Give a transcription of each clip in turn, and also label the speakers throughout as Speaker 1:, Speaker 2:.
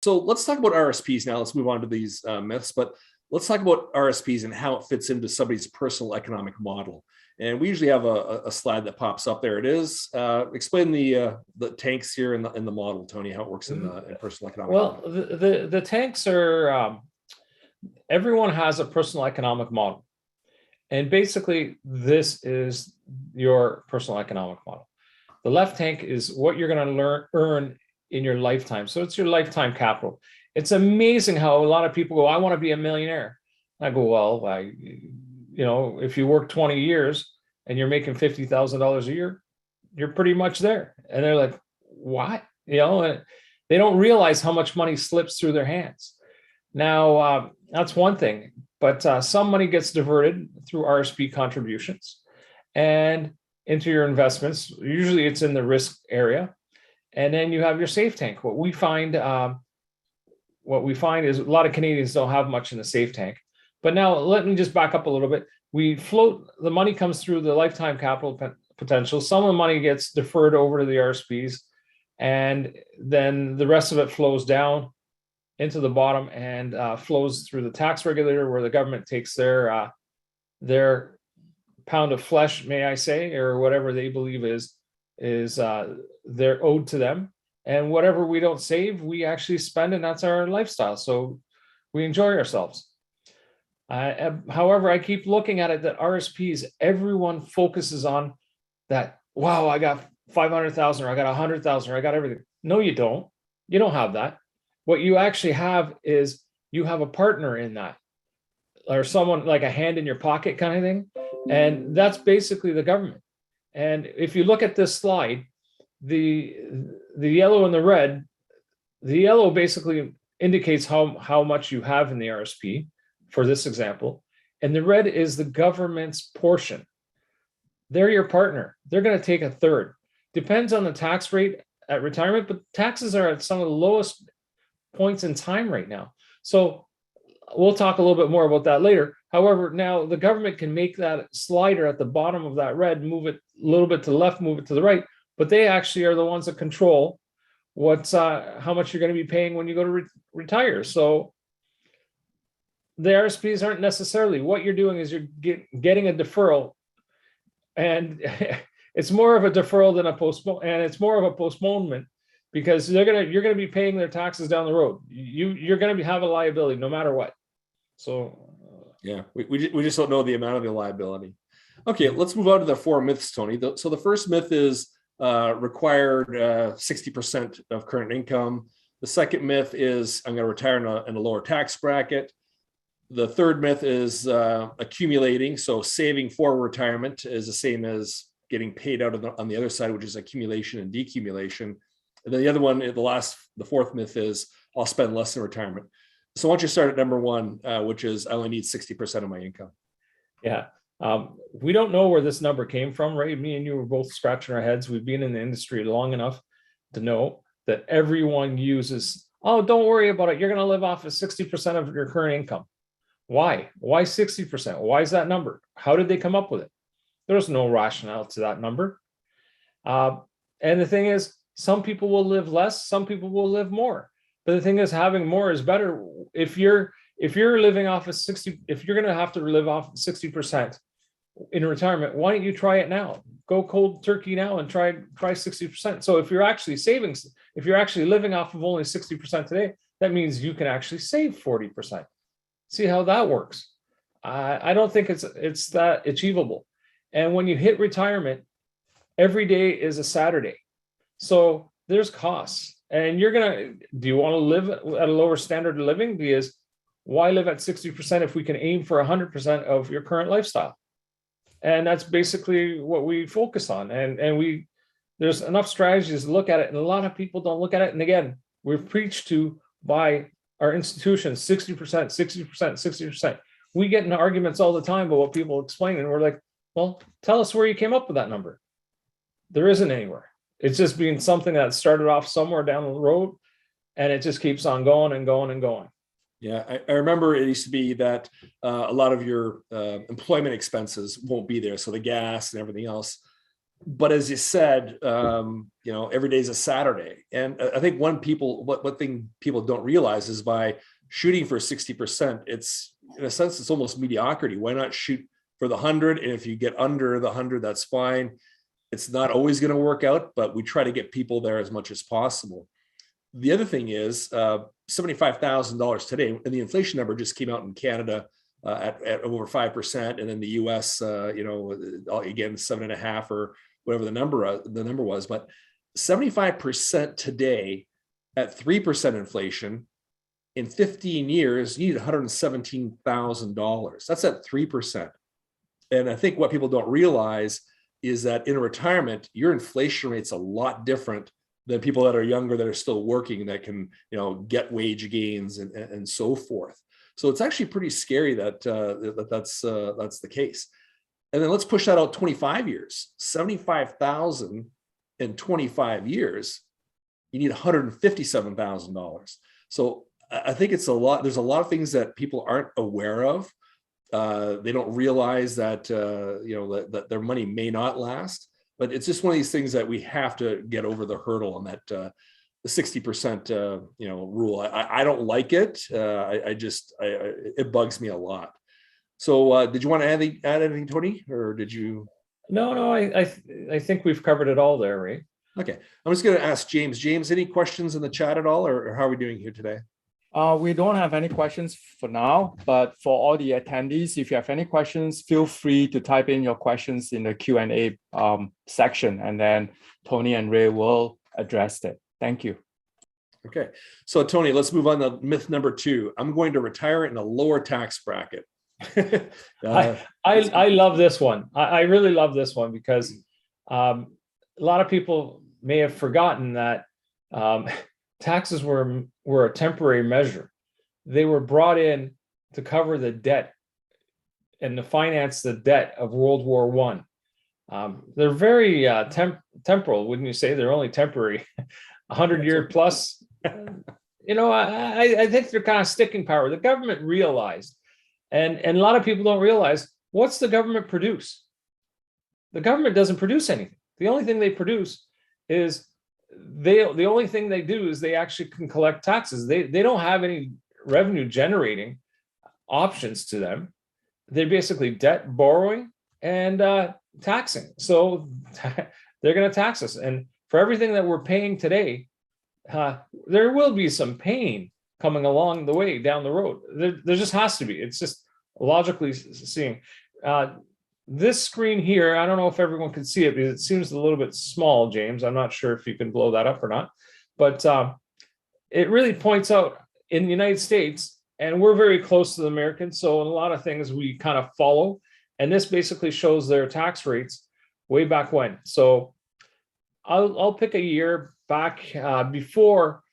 Speaker 1: So let's talk about RSPs now. Let's move on to these myths, but let's talk about RSPs and how it fits into somebody's personal economic model. And we usually have a slide that pops up. There it is. Explain the tanks here in the model, Tony, how it works in personal economic
Speaker 2: model.
Speaker 1: Well,
Speaker 2: the tanks are, everyone has a personal economic model. And basically, this is your personal economic model. The left tank is what you're going to earn in your lifetime. So it's your lifetime capital. It's amazing how a lot of people go, I want to be a millionaire. I go, well, if you work 20 years and you're making $50,000 a year, you're pretty much there. And they're like, what? And they don't realize how much money slips through their hands. Now, that's one thing, but some money gets diverted through RSP contributions and into your investments. Usually it's in the risk area. And then you have your safe tank. What we find is a lot of Canadians don't have much in the safe tank. But now let me just back up a little bit. We float, the money comes through the lifetime capital potential. Some of the money gets deferred over to the RSPs, and then the rest of it flows down into the bottom and flows through the tax regulator, where the government takes their pound of flesh, may I say, or whatever they believe is they're owed to them. And whatever we don't save, we actually spend, and that's our lifestyle. So we enjoy ourselves. However, I keep looking at it that RSPs, everyone focuses on that. Wow, I got 500,000, or I got 100,000, or I got everything. No, you don't. You don't have that. What you actually have is you have a partner in that, or someone like a hand in your pocket kind of thing. And that's basically the government. And if you look at this slide, the yellow and the red, the yellow basically indicates how much you have in the RSP for this example. And the red is the government's portion. They're your partner. They're going to take a third. Depends on the tax rate at retirement, but taxes are at some of the lowest points in time right now. So we'll talk a little bit more about that later. However, now the government can make that slider at the bottom of that red, move it a little bit to the left, move it to the right, but they actually are the ones that control how much you're going to be paying when you go to retire. So the RSPs aren't necessarily, what you're doing is you're getting a deferral, and it's more of a deferral than a postpone, and it's more of a postponement, because you're going to be paying their taxes down the road. You're going to have a liability no matter what. So
Speaker 1: yeah, we just don't know the amount of the liability. Okay, let's move on to the four myths, Tony. So the first myth is required 60% of current income. The second myth is I'm going to retire in a lower tax bracket. The third myth is accumulating. So saving for retirement is the same as getting paid out on the other side, which is accumulation and decumulation. And then the other one, the fourth myth is I'll spend less in retirement. So why don't you start at number one, which is I only need 60% of my income.
Speaker 2: Yeah. We don't know where this number came from, right? Me and you were both scratching our heads. We've been in the industry long enough to know that everyone uses, oh, don't worry about it. You're going to live off of 60% of your current income. Why? Why 60%? Why is that number? How did they come up with it? There's no rationale to that number. And the thing is, some people will live less, some people will live more. But the thing is, having more is better. If you're living off of 60, if you're going to have to live off 60% in retirement, why don't you try it now? Go cold turkey now and try 60%. So if you're actually saving, if you're actually living off of only 60% today, that means you can actually save 40%. See how that works? I don't think it's that achievable. And when you hit retirement, every day is a Saturday. So there's costs. And do you want to live at a lower standard of living? Because why live at 60% if we can aim for 100% of your current lifestyle? And that's basically what we focus on. And there's enough strategies to look at it. And a lot of people don't look at it. And again, we're preached to by our institutions, 60%, 60%, 60%. We get into arguments all the time about what people explain. And we're like, well, tell us where you came up with that number. There isn't anywhere. It's just being something that started off somewhere down the road, and it just keeps on going and going and going.
Speaker 1: Yeah, I remember it used to be that a lot of your employment expenses won't be there. So the gas and everything else. but as you said, every day is a Saturday. And I think one thing people don't realize is by shooting for 60%, it's in a sense, it's almost mediocrity. Why not shoot for the 100? And if you get under the 100, that's fine. It's not always going to work out, but we try to get people there as much as possible. The other thing is $75,000 today, and the inflation number just came out in Canada at over 5%, and in the US, again 7.5 or whatever the number was. But 75% today at 3% inflation, in 15 years, you need $117,000. That's at 3%. And I think what people don't realize is that in retirement, your inflation rate's a lot different than people that are younger, that are still working, that can, get wage gains and so forth. So it's actually pretty scary that that's the case. And then let's push that out 25 years, 75,000 in 25 years, you need $157,000. So I think it's a lot. There's a lot of things that people aren't aware of. They don't realize that, that their money may not last, but it's just one of these things that we have to get over the hurdle on, that the 60%, rule. I don't like it. It bugs me a lot. So did you want to add anything, Tony, or did you?
Speaker 2: No, I think we've covered it all there, Ray.
Speaker 1: Okay. I'm just going to ask James. James, any questions in the chat at all, or how are we doing here today?
Speaker 3: We don't have any questions for now, but for all the attendees, if you have any questions, feel free to type in your questions in the Q&A section, and then Tony and Ray will address it. Thank you.
Speaker 1: Okay. So Tony, let's move on to myth number 2. I'm going to retire in a lower tax bracket.
Speaker 2: I love this one. I really love this one because a lot of people may have forgotten that taxes were a temporary measure. They were brought in to cover the debt and to finance the debt of World War I. They're very temporal, wouldn't you say? They're only temporary, 100-year plus. I think they're kind of sticking power. The government realized, and a lot of people don't realize, what's the government produce? The government doesn't produce anything. The only thing they produce is the only thing they do is they actually can collect taxes. They don't have any revenue generating options to them. They're basically debt, borrowing, and taxing. So they're going to tax us. And for everything that we're paying today, there will be some pain coming along the way down the road. There just has to be. It's just logically seeing. This screen here, I don't know if everyone can see it because it seems a little bit small, James. I'm not sure if you can blow that up or not, but it really points out in the United States, and we're very close to the Americans, so in a lot of things we kind of follow, and this basically shows their tax rates way back when. So I'll pick a year back before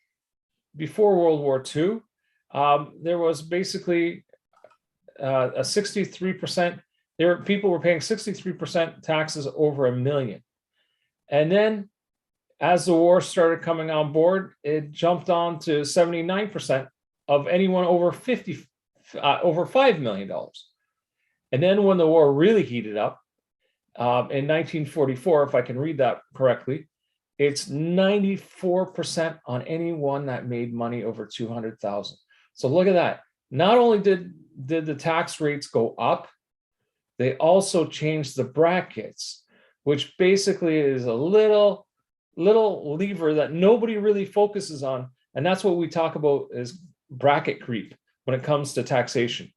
Speaker 2: World War II. There was basically a 63%. People were paying 63% taxes over $1 million. And then as the war started coming on board, it jumped on to 79% of anyone over $5 million. And then when the war really heated up, in 1944, if I can read that correctly, it's 94% on anyone that made money over 200,000. So look at that. Not only did the tax rates go up, they also changed the brackets, which basically is a little lever that nobody really focuses on. And that's what we talk about is bracket creep when it comes to taxation.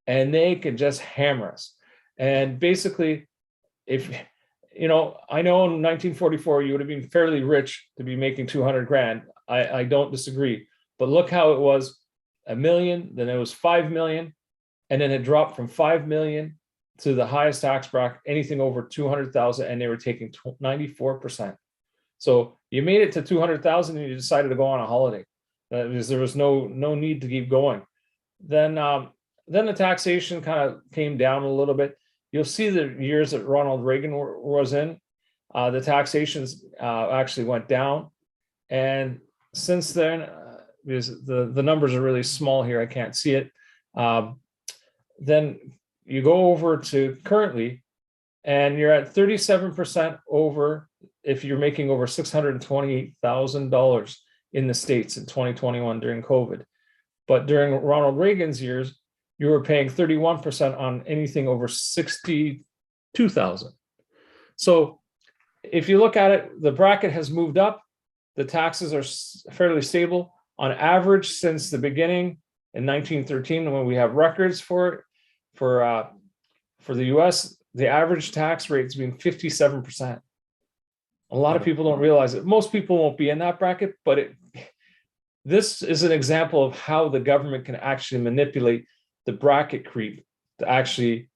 Speaker 2: And they can just hammer us. And basically, if, I know in 1944, you would have been fairly rich to be making 200 grand. I don't disagree. But look how it was $1 million, then it was 5 million, and then it dropped from 5 million to the highest tax bracket, anything over 200,000, and they were taking 94%. So you made it to 200,000 and you decided to go on a holiday because there was no need to keep going. Then the taxation kind of came down a little bit. You'll see the years that Ronald Reagan was in, the taxations actually went down. And since then, because the numbers are really small here, I can't see it. Then you go over to currently, and you're at 37% over if you're making over $628,000 in the States in 2021 during COVID. But during Ronald Reagan's years, you were paying 31% on anything over 62,000. So if you look at it, the bracket has moved up. The taxes are fairly stable on average since the beginning in 1913, when we have records for it. For the US, the average tax rate has been 57%. A lot of people don't realize it. Most people won't be in that bracket, but this is an example of how the government can actually manipulate the bracket creep to actually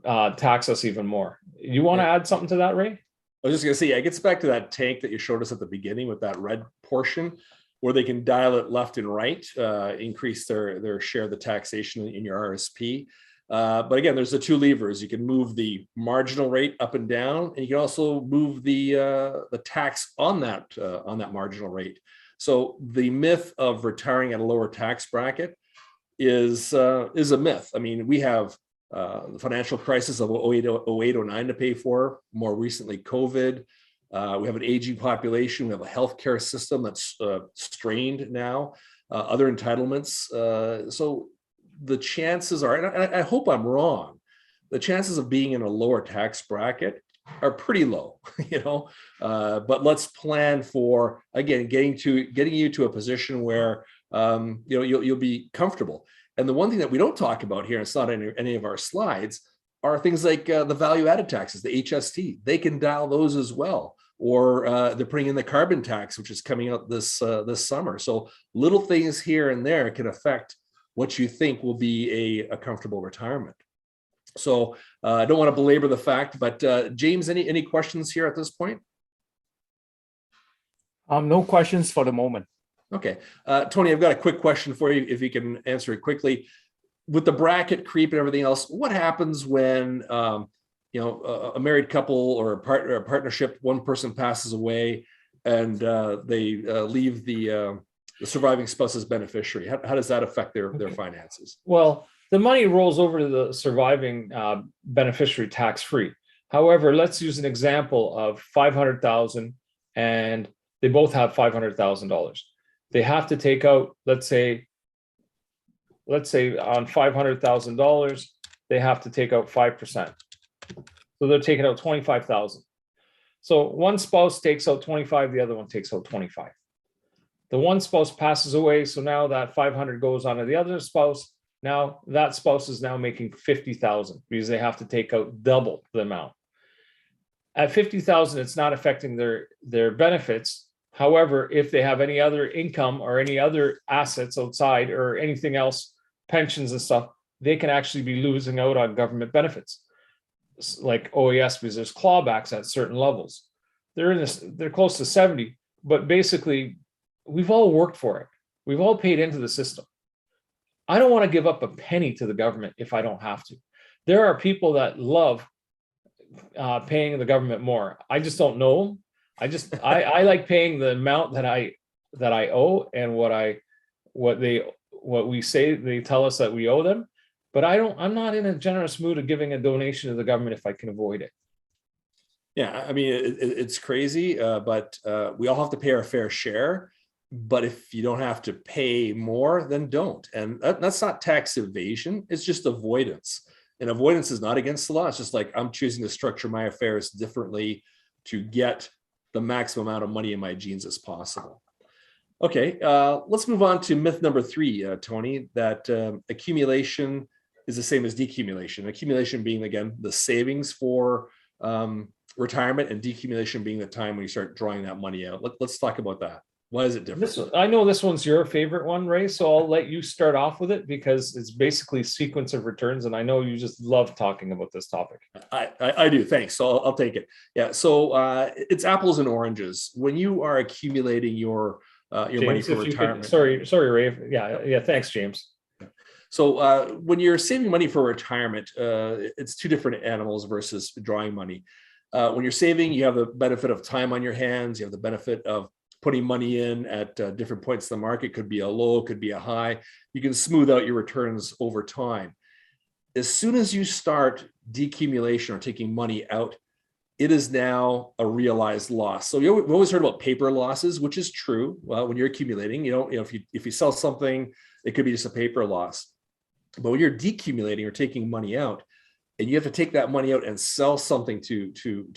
Speaker 2: tax us even more. You want to add something to that, Ray?
Speaker 1: I was just going to say, it gets back to that tank that you showed us at the beginning with that red portion, where they can dial it left and right, increase their share of the taxation in your RSP. But again, there's the two levers. You can move the marginal rate up and down, and you can also move the tax on that marginal rate. So the myth of retiring at a lower tax bracket is a myth. I mean, we have the financial crisis of 08, 09 to pay for, more recently COVID. We have an aging population. We have a healthcare system that's strained now, other entitlements. So the chances are, and I hope I'm wrong, the chances of being in a lower tax bracket are pretty low, but let's plan for, again, getting you to a position where you'll be comfortable. And the one thing that we don't talk about here, and it's not in any of our slides, are things like the value-added taxes, the HST. They can dial those as well, or they're putting in the carbon tax, which is coming out this summer. So little things here and there can affect what you think will be a comfortable retirement. So I don't want to belabor the fact, but James, any questions here at this point?
Speaker 3: No questions for the moment. Okay.
Speaker 1: Tony, I've got a quick question for you, if you can answer it quickly. With the bracket creep and everything else, what happens when a married couple or a partnership, one person passes away and they leave the surviving spouse as beneficiary? How does that affect their finances?
Speaker 2: Well, the money rolls over to the surviving beneficiary tax-free. However, let's use an example of $500,000 and they both have $500,000. They have to take out, let's say on $500,000, they have to take out 5%. So they're taking out $25,000. So one spouse takes out 25, the other one takes out 25. The one spouse passes away, so now that 500 goes on to the other spouse. Now that spouse is now making 50,000 because they have to take out double the amount. At 50,000, it's not affecting their benefits. However, if they have any other income or any other assets outside or anything else, pensions and stuff, they can actually be losing out on government benefits, like OAS, because there's clawbacks at certain levels. They're close to 70, but basically, we've all worked for it. We've all paid into the system. I don't want to give up a penny to the government if I don't have to. There are people that love paying the government more. I just don't know. I like paying the amount that I owe and what we say they tell us that we owe them. But I'm not in a generous mood of giving a donation to the government if I can avoid it.
Speaker 1: Yeah, I mean, it's crazy, but we all have to pay our fair share. But if you don't have to pay more, then don't. And that's not tax evasion. It's just avoidance. And avoidance is not against the law. It's just like I'm choosing to structure my affairs differently to get the maximum amount of money in my jeans as possible. Okay, let's move on to myth number 3, Tony, that accumulation is the same as decumulation. Accumulation being, again, the savings for retirement, and decumulation being the time when you start drawing that money out. Let's talk about that. Why is it different?
Speaker 2: I know this one's your favorite one, Ray, so I'll let you start off with it because it's basically sequence of returns, and I know you just love talking about this topic.
Speaker 1: I do, thanks. So I'll take it. Yeah, so it's apples and oranges. When you are accumulating your
Speaker 2: James,
Speaker 1: money for retirement.
Speaker 2: Sorry, Ray. Yeah. Thanks, James.
Speaker 1: So when you're saving money for retirement, it's two different animals versus drawing money. When you're saving, you have the benefit of time on your hands. You have the benefit of putting money in at different points in the market. Could be a low, could be a high. You can smooth out your returns over time. as soon as you start decumulation or taking money out, it is now a realized loss. So we've always heard about paper losses, which is true. Well, when you're accumulating, if you sell something, it could be just a paper loss. But when you're decumulating or taking money out, and you have to take that money out and sell something to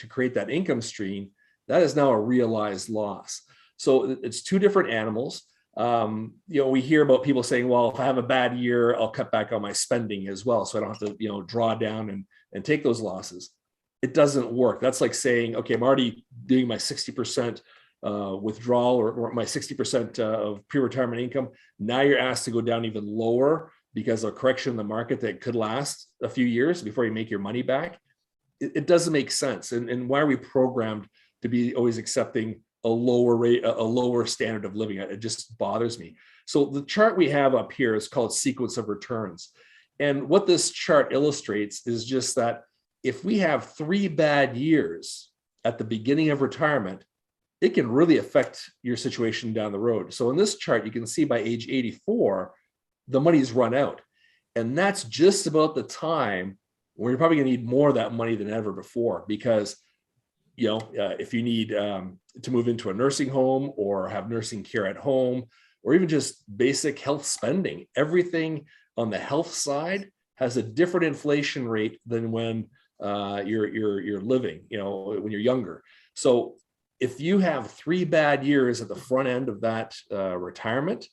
Speaker 1: create that income stream, that is now a realized loss. So it's two different animals. We hear about people saying, well, if I have a bad year, I'll cut back on my spending as well, so I don't have to draw down and take those losses. It doesn't work. That's like saying, okay, I'm already doing my 60% withdrawal or my 60% of pre-retirement income. Now you're asked to go down even lower because of a correction in the market that could last a few years before you make your money back. It doesn't make sense. And why are we programmed to be always accepting a lower rate, a lower standard of living? It just bothers me. So the chart we have up here is called sequence of returns. And what this chart illustrates is just that if we have 3 bad years at the beginning of retirement, it can really affect your situation down the road. So in this chart, you can see by age 84, the money's run out. And that's just about the time where you're probably gonna need more of that money than ever before, because if you need to move into a nursing home or have nursing care at home, or even just basic health spending, everything on the health side has a different inflation rate than when you're living, when you're younger. So if you have 3 bad years at the front end of that retirement,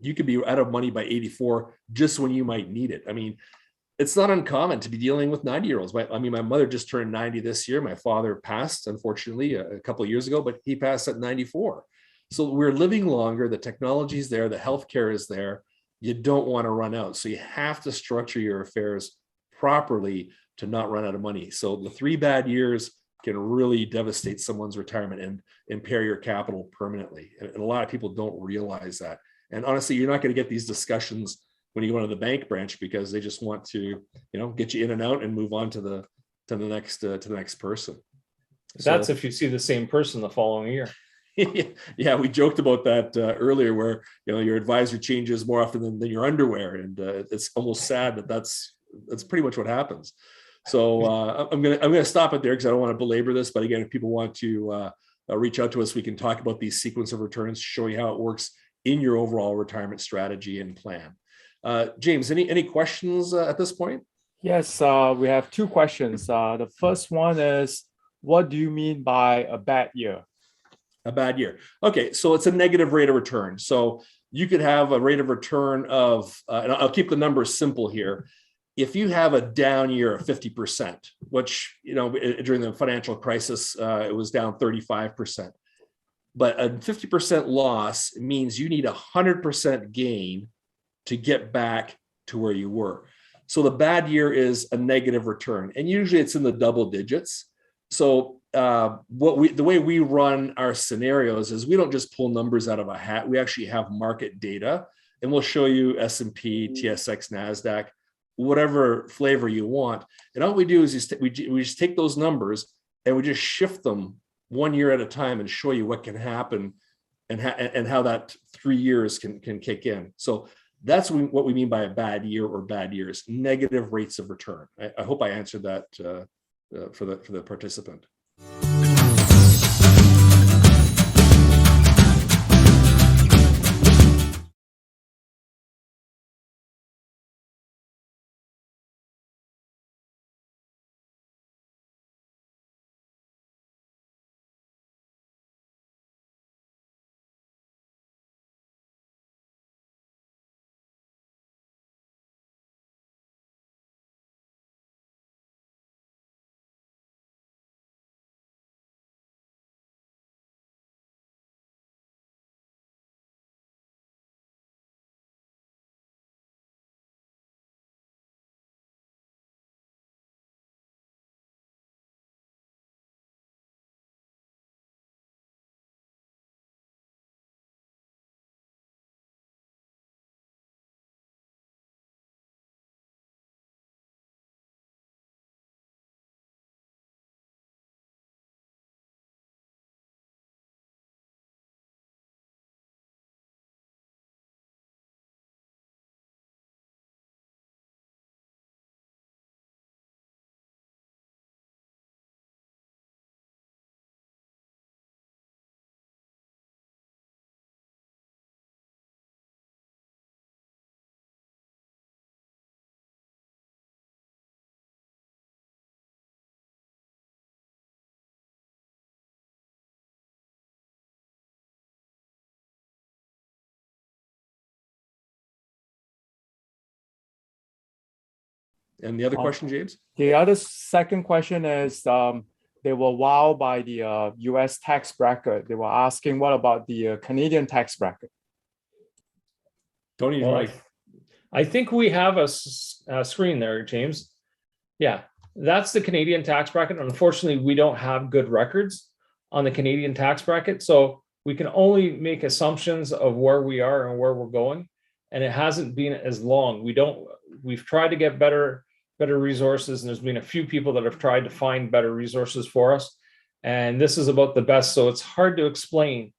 Speaker 1: you could be out of money by 84 just when you might need it. I mean, it's not uncommon to be dealing with 90-year-olds. My mother just turned 90 this year. My father passed, unfortunately, a couple of years ago, but he passed at 94. So we're living longer. The technology is there. The healthcare is there. You don't want to run out. So you have to structure your affairs properly to not run out of money. So the 3 bad years can really devastate someone's retirement and impair your capital permanently. And a lot of people don't realize that. And honestly, you're not going to get these discussions when you go to the bank branch, because they just want to, get you in and out and move on to the next person.
Speaker 2: That's if you see the same person the following year.
Speaker 1: Yeah, we joked about that earlier, where your advisor changes more often than your underwear, and it's almost sad that's pretty much what happens. So I'm gonna stop it there because I don't want to belabor this. But again, if people want to reach out to us, we can talk about these sequence of returns, show you how it works in your overall retirement strategy and plan. James, any questions at this point?
Speaker 3: Yes, we have 2 questions. The first one is, what do you mean by a bad year?
Speaker 1: A bad year. Okay, so it's a negative rate of return. So you could have a rate of return of, and I'll keep the numbers simple here. If you have a down year of 50%, which, during the financial crisis, it was down 35%. But a 50% loss means you need 100% gain to get back to where you were. So the bad year is a negative return, and usually it's in the double digits. So the way we run our scenarios is we don't just pull numbers out of a hat. We actually have market data, and we'll show you S&P, TSX, NASDAQ, whatever flavor you want. And all we do is we just take those numbers and we just shift them 1 year at a time and show you what can happen and how that 3 years can kick in. So that's what we mean by a bad year or bad years, negative rates of return. I hope I answered that for the participant. And the other question, James?
Speaker 3: The other second question is they were wowed by the US tax bracket. They were asking, what about the Canadian tax bracket?
Speaker 1: Tony,
Speaker 2: Well, I think we have a screen there, James. Yeah, that's the Canadian tax bracket. Unfortunately, we don't have good records on the Canadian tax bracket. So we can only make assumptions of where we are and where we're going. And it hasn't been as long. We've tried to get better resources, and there's been a few people that have tried to find better resources for us. And this is about the best. So it's hard to explain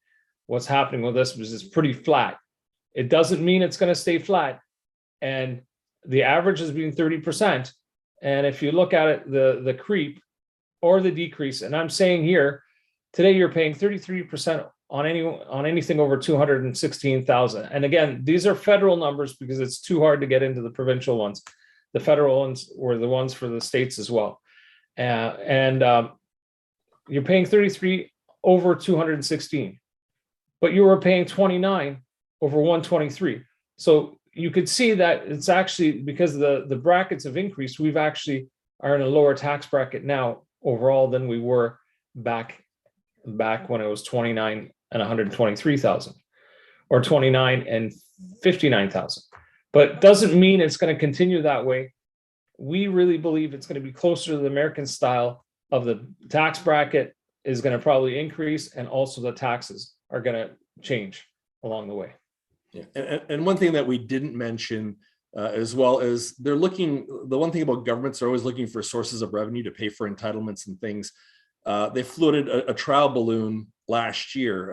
Speaker 2: what's happening with this because it's pretty flat. It doesn't mean it's going to stay flat. And the average has been 30%. And if you look at it, the creep or the decrease, and I'm saying here, today you're paying 33% on anything over 216,000. And again, these are federal numbers because it's too hard to get into the provincial ones. The federal ones were the ones for the states as well. You're paying 33 over 216, but you were paying 29 over 123. So you could see that it's actually because the brackets have increased, we've actually are in a lower tax bracket now overall than we were back when it was 29 and 123,000 or 29 and 59,000. But doesn't mean it's going to continue that way. We really believe it's going to be closer to the American style of the tax bracket is going to probably increase, and also the taxes are going to change along the way.
Speaker 1: Yeah, and one thing that we didn't mention as well is the one thing about governments are always looking for sources of revenue to pay for entitlements and things. They floated a trial balloon last year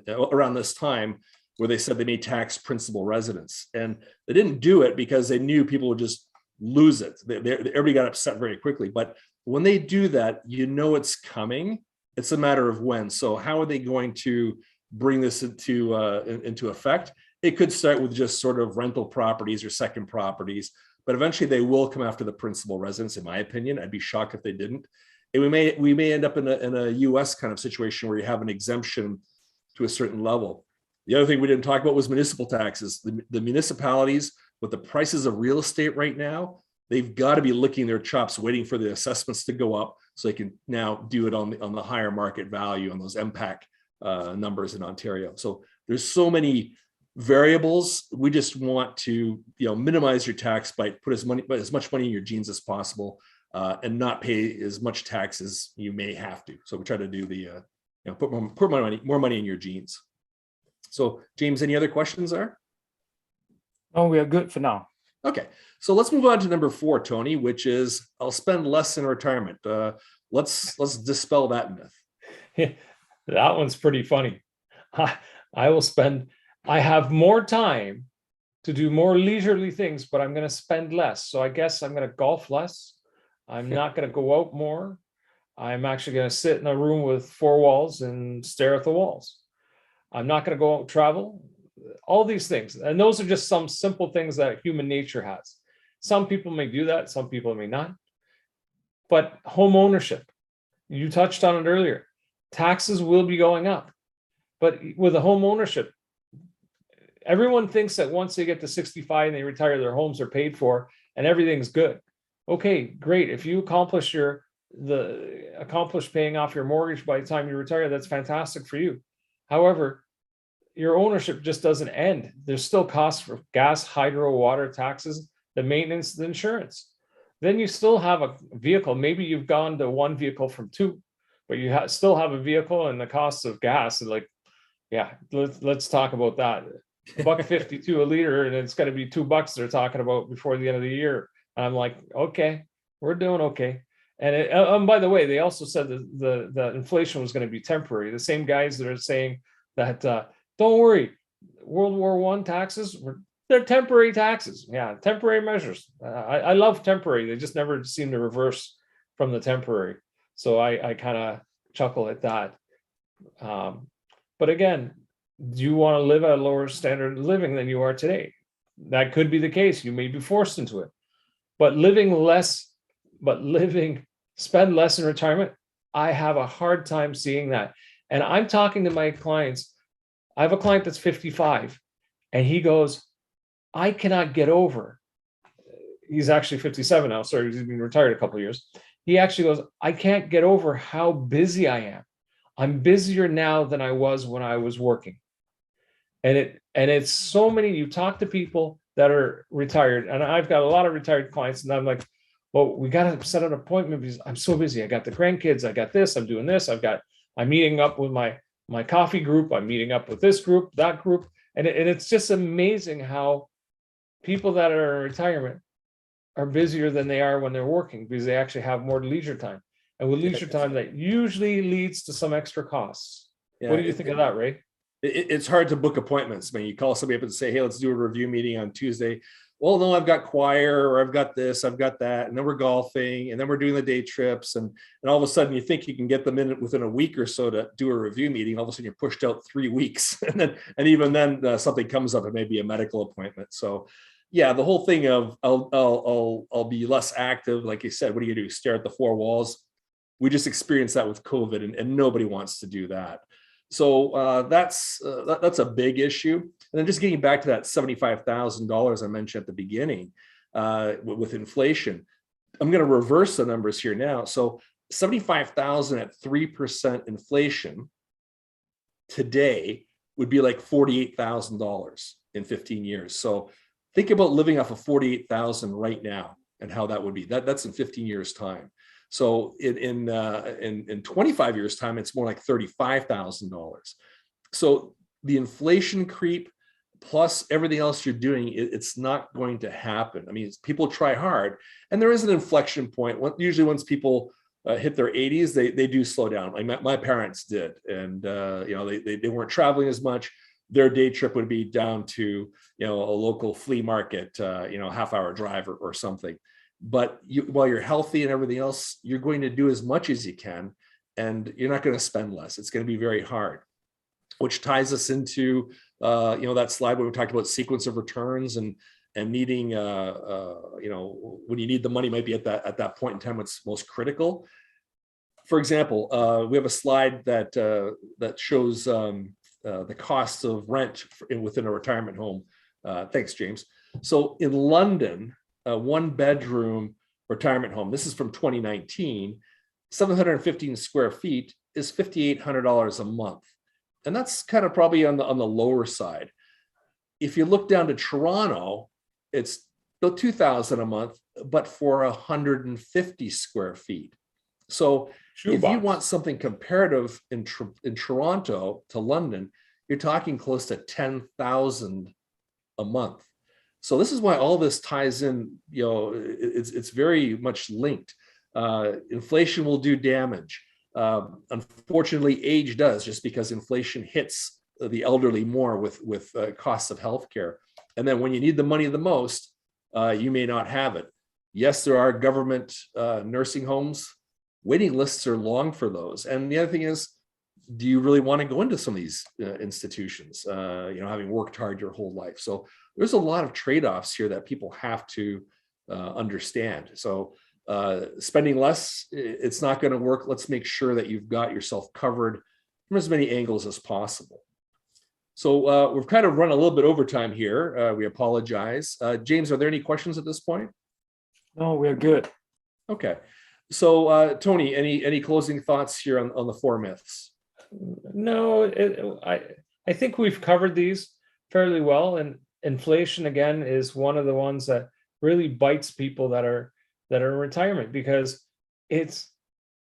Speaker 1: around this time where they said they may tax principal residents, and they didn't do it because they knew people would just lose it. Everybody got upset very quickly. But when they do that, it's coming. It's a matter of when. So how are they going to bring this into effect? It could start with just sort of rental properties or second properties, but eventually they will come after the principal residents, in my opinion. I'd be shocked if they didn't. And we may end up in a US kind of situation where you have an exemption to a certain level. The other thing we didn't talk about was municipal taxes. The municipalities, with the prices of real estate right now, they've got to be licking their chops, waiting for the assessments to go up so they can now do it on the higher market value on those MPAC numbers in Ontario. So there's so many variables. We just want to minimize your tax bite, put as much money in your jeans as possible, and not pay as much tax as you may have to. So we try to do put more money in your jeans. So James, any other questions there?
Speaker 3: Oh, we are good for now.
Speaker 1: Okay, so let's move on to number 4, Tony, which is I'll spend less in retirement. Let's dispel that myth.
Speaker 2: That one's pretty funny. I have more time to do more leisurely things, but I'm going to spend less. So I guess I'm going to golf less. I'm not going to go out more. I'm actually going to sit in a room with 4 walls and stare at the walls. I'm not going to go out and travel. All these things. And those are just some simple things that human nature has. Some people may do that. Some people may not. But home ownership, you touched on it earlier. Taxes will be going up. But with a home ownership, everyone thinks that once they get to 65 and they retire, their homes are paid for and everything's good. Okay, great. If you accomplish paying off your mortgage by the time you retire, that's fantastic for you. However, your ownership just doesn't end. There's still costs for gas, hydro, water, taxes, the maintenance, the insurance. Then you still have a vehicle. Maybe you've gone to 1 vehicle from 2, but you still have a vehicle, and the costs of gas. Let's talk about that. $1.52 a liter, and it's going to be $2 they're talking about before the end of the year. And I'm like, okay, we're doing okay. And by the way, they also said that the inflation was going to be temporary. The same guys that are saying that, don't worry, World War I taxes, they're temporary taxes. Yeah, temporary measures. I love temporary. They just never seem to reverse from the temporary. So I kind of chuckle at that. But again, do you want to live at a lower standard of living than you are today? That could be the case. You may be forced into it. But spend less in retirement, I have a hard time seeing that. And I'm talking to my clients. I have a client that's 55, and he goes, I cannot get over. he's actually 57 now, sorry, he's been retired a couple of years. He actually goes, I can't get over how busy I am. I'm busier now than I was when I was working. And it's so many, you talk to people that are retired, and I've got a lot of retired clients, and I'm like, well, we got to set an appointment because I'm so busy. I got the grandkids, I got this, I'm doing this, I'm meeting up with my coffee group, I'm meeting up with this group, that group. And it's just amazing how people that are in retirement are busier than they are when they're working, because they actually have more leisure time. And with leisure time, that usually leads to some extra costs.
Speaker 1: Yeah,
Speaker 2: what do you think of that, Ray?
Speaker 1: It's hard to book appointments. I mean, you call somebody up and say, hey, let's do a review meeting on Tuesday. Well, no, I've got choir, or I've got this, I've got that. And then we're golfing, and then we're doing the day trips. And all of a sudden you think you can get them in within a week or so to do a review meeting. All of a sudden you're pushed out 3 weeks. And even then something comes up, it may be a medical appointment. So yeah, the whole thing of I'll be less active. Like you said, what do you do? Stare at the four walls? We just experienced that with COVID, and nobody wants to do that. So that's a big issue. And then just getting back to that $75,000 I mentioned at the beginning with inflation, I'm going to reverse the numbers here now. So 75,000 at 3% inflation today would be like $48,000 in 15 years. So think about living off of 48,000 right now and how that would be. That's in 15 years time. So in 25 years time, it's more like $35,000. So the inflation creep plus everything else you're doing, it's not going to happen. I mean, people try hard, and there is an inflection point. Usually once people hit their 80s, they do slow down. Like my parents did, and they weren't traveling as much. Their day trip would be down to a local flea market, half-hour drive or something. But while you're healthy and everything else, you're going to do as much as you can, and you're not going to spend less. It's going to be very hard, which ties us into that slide where we talked about sequence of returns and needing when you need the money might be at that point in time it's most critical. For example, we have a slide that shows the cost of rent within a retirement home. Thanks, James. So in London, a 1-bedroom retirement home, this is from 2019, 715 square feet is $5,800 a month. And that's kind of probably on the lower side. If you look down to Toronto, it's about $2,000 a month, but for 150 square feet. So if you want something comparative in Toronto to London, you're talking close to $10,000 a month. So this is why all this ties in, it's very much linked. Inflation will do damage. Unfortunately, age does, just because inflation hits the elderly more with costs of healthcare. And then when you need the money the most, you may not have it. Yes, there are government nursing homes. Waiting lists are long for those. And the other thing is, do you really want to go into some of these institutions, having worked hard your whole life? So there's a lot of trade-offs here that people have to understand. So spending less, it's not going to work. Let's make sure that you've got yourself covered from as many angles as possible. So we've kind of run a little bit over time here. We apologize. James, are there any questions at this point?
Speaker 3: No, we're good.
Speaker 1: Okay. So Tony, any closing thoughts here on the 4 myths?
Speaker 2: No, I think we've covered these fairly well. And inflation, again, is one of the ones that really bites people that are in retirement, because it's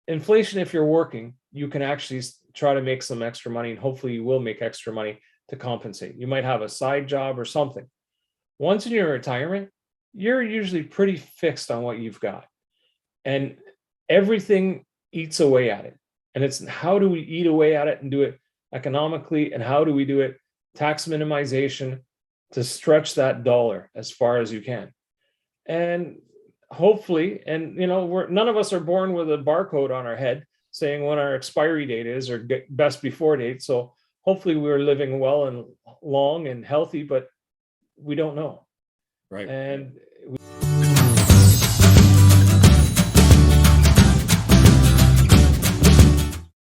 Speaker 2: inflation. If you're working, you can actually try to make some extra money, and hopefully you will make extra money to compensate. You might have a side job or something. Once in your retirement, you're usually pretty fixed on what you've got, and everything eats away at it. And it's how do we eat away at it and do it economically, and how do we do it tax minimization to stretch that dollar as far as you can. And hopefully, and none of us are born with a barcode on our head saying when our expiry date is or best before date. So hopefully we're living well and long and healthy, but we don't know.
Speaker 1: Right.
Speaker 2: And